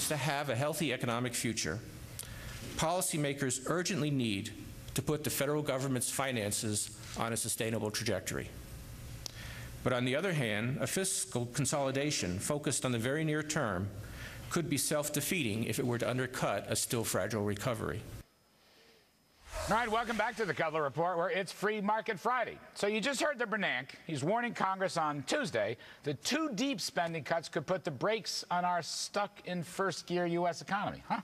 is to have a healthy economic future, policymakers urgently need to put the federal government's finances on a sustainable trajectory. But on the other hand, a fiscal consolidation focused on the very near term could be self-defeating if it were to undercut a still fragile recovery. All right, welcome back to the Kudlow Report, where it's Free Market Friday. So you just heard the Bernanke. He's warning Congress on Tuesday that too deep spending cuts could put the brakes on our stuck-in-first-gear U.S. economy. Huh?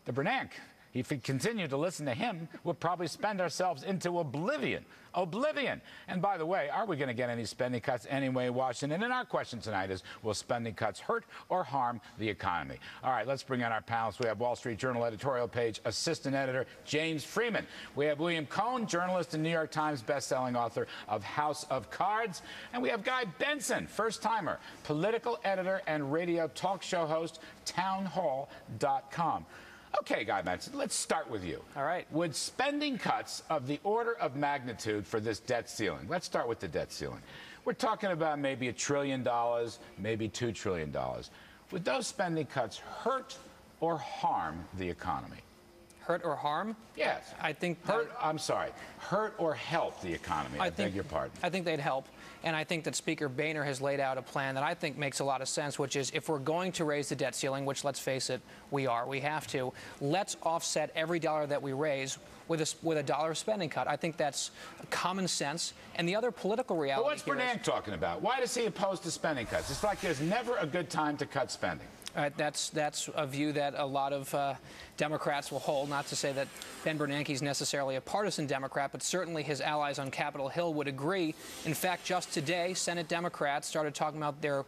The Bernanke, if we continue to listen to him, we'll probably spend ourselves into oblivion. Oblivion. And by the way, are we going to get any spending cuts anyway, Washington? And our question tonight is, will spending cuts hurt or harm the economy? All right, let's bring in our panelists. We have Wall Street Journal editorial page assistant editor James Freeman. We have William Cohen, journalist and New York Times bestselling author of House of Cards. And we have Guy Benson, first-timer, political editor and radio talk show host, townhall.com. Okay, Guy Benson, let's start with you. All right. Would spending cuts of the order of magnitude for this debt ceiling, let's start with the debt ceiling. We're talking about maybe $1 trillion, maybe $2 trillion. Would those spending cuts hurt or harm the economy? Hurt or harm? Yes. I think hurt or help the economy. I beg your pardon. I think they'd help. And I think that Speaker Boehner has laid out a plan that I think makes a lot of sense, which is if we're going to raise the debt ceiling, which, let's face it, we have to, let's offset every dollar that we raise with a dollar spending cut. I think that's common sense. And the other political reality. But what's Bernanke talking about? Why does he oppose to spending cuts? It's like there's never a good time to cut spending. That's a view that a lot of Democrats will hold. Not to say that Ben Bernanke is necessarily a partisan Democrat, but certainly his allies on Capitol Hill would agree. In fact, just today, Senate Democrats started talking about their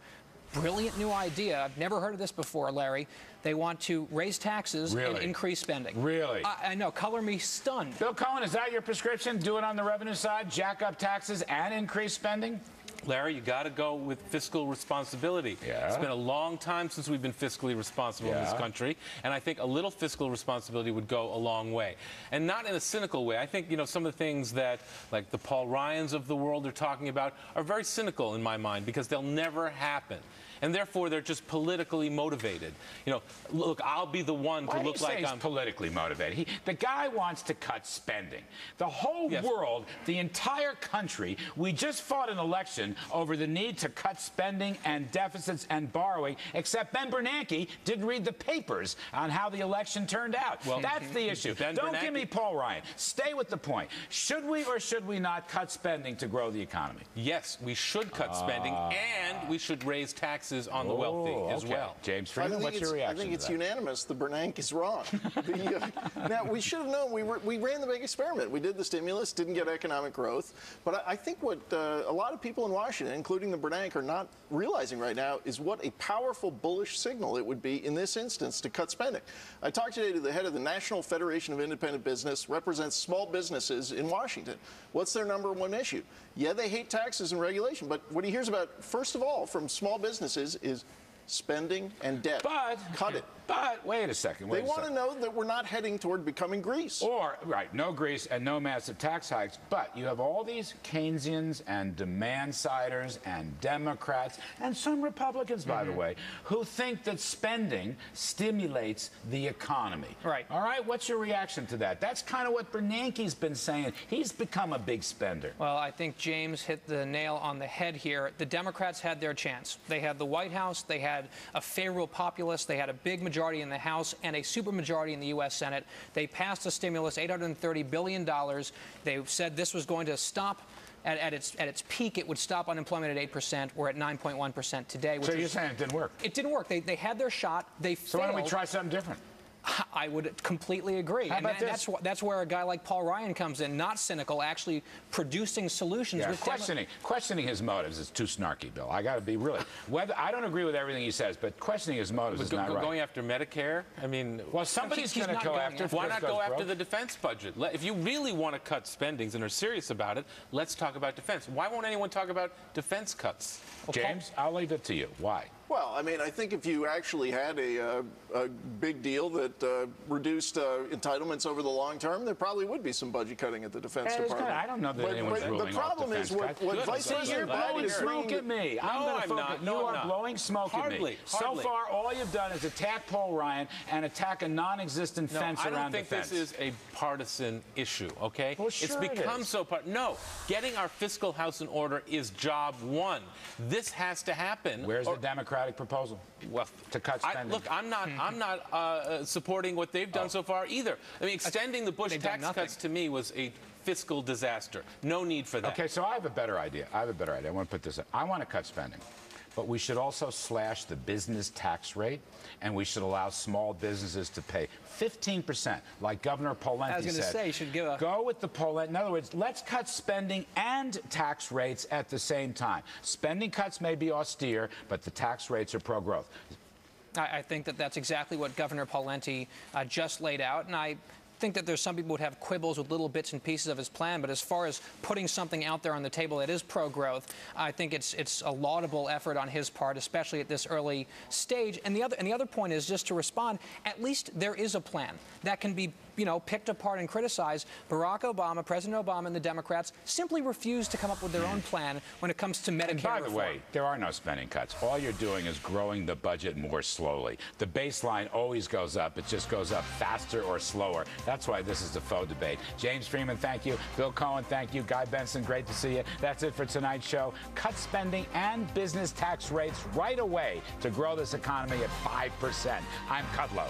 brilliant new idea. I've never heard of this before, Larry. They want to raise taxes and increase spending. Really? I know. Color me stunned. Bill Cohen, is that your prescription? Do it on the revenue side, jack up taxes and increase spending? Larry, you got to go with fiscal responsibility. Yeah. It's been a long time since we've been fiscally responsible in this country, and I think a little fiscal responsibility would go a long way. And not in a cynical way. I think, you know, some of the things that, like the Paul Ryans of the world are talking about are very cynical in my mind because they'll never happen. And therefore, they're just politically motivated. You know, look, I'll be the one to look like I'm politically motivated. The guy wants to cut spending. The whole world, the entire country, we just fought an election over the need to cut spending and deficits and borrowing, except Ben Bernanke didn't read the papers on how the election turned out. Well, that's the issue. Don't give me Paul Ryan. Stay with the point. Should we or should we not cut spending to grow the economy? Yes, we should cut spending, and we should raise taxes on the wealthy as well. James Freeman, what's your reaction? I think it's unanimous. The Bernanke is wrong. Now, we should have known. We ran the big experiment. We did the stimulus, didn't get economic growth. But I think what a lot of people in Washington, including the Bernanke, are not realizing right now is what a powerful bullish signal it would be in this instance to cut spending. I talked today to the head of the National Federation of Independent Business, represents small businesses in Washington. What's their #1 issue? Yeah, they hate taxes and regulation, but what he hears about, first of all, from small businesses is spending and debt. But cut it. But wait a second. They want to know that we're not heading toward becoming Greece. Or, no Greece and no massive tax hikes. But you have all these Keynesians and demand-siders and Democrats and some Republicans, by the way, who think that spending stimulates the economy. Right. All right? What's your reaction to that? That's kind of what Bernanke's been saying. He's become a big spender. Well, I think James hit the nail on the head here. The Democrats had their chance. They had the White House. They had a favorable populace. They had a big majority in the House and a supermajority in the U.S. Senate. They passed a stimulus, $830 billion. They said this was going to stop. At its peak, it would stop unemployment at 8%. We're at 9.1% today. So you're saying it didn't work? It didn't work. They had their shot. They failed. So why don't we try something different? I would completely agree. How about this? That's where a guy like Paul Ryan comes in, not cynical, actually producing solutions. Yeah, questioning his motives is too snarky, Bill. I got to be really. I don't agree with everything he says, but questioning his motives is not right. Going after Medicare? I mean, well, somebody's going to go after. Why not go after the defense budget? If you really want to cut spendings and are serious about it, let's talk about defense. Why won't anyone talk about defense cuts? James, I'll leave it to you. Why? Well, I mean, I think if you actually had a big deal that reduced entitlements over the long term, there probably would be some budget cutting at the Defense Department. I don't know that anyone's ruling the problem off is defense what Vice See, President you're Biden blowing is smoke at me. You are blowing smoke at me. So far, all you've done is attack Paul Ryan and attack a non-existent fence around defense. I don't think this is a partisan issue, okay? Well, sure it's become so No, getting our fiscal house in order is job one. This has to happen. Where's the Democratic proposal? Well, to cut spending. Look, I'm not supporting what they've done so far either. I mean, extending the Bush tax cuts to me was a fiscal disaster. No need for that. Okay, so I have a better idea. I want to put this up. I want to cut spending. But we should also slash the business tax rate, and we should allow small businesses to pay 15%, like Governor Pawlenty said. I was going to say, you should give a... Go with the Pawlenty. In other words, let's cut spending and tax rates at the same time. Spending cuts may be austere, but the tax rates are pro-growth. I think that that's exactly what Governor Pawlenty just laid out, and I think that there's some people who would have quibbles with little bits and pieces of his plan, but as far as putting something out there on the table that is pro-growth, I think it's a laudable effort on his part, especially at this early stage. And the other point is, just to respond, at least there is a plan that can be, picked apart and criticized. Barack Obama, President Obama, and the Democrats simply refused to come up with their own plan when it comes to Medicare and by the reform. way, there are no spending cuts. All you're doing is growing the budget more slowly. The baseline always goes up. It just goes up faster or slower. That's why this is a faux debate. James Freeman, thank you. Bill Cohen, thank you. Guy Benson, great to see you. That's it for tonight's show. Cut spending and business tax rates right away to grow this economy at 5%. I'm Kudlow.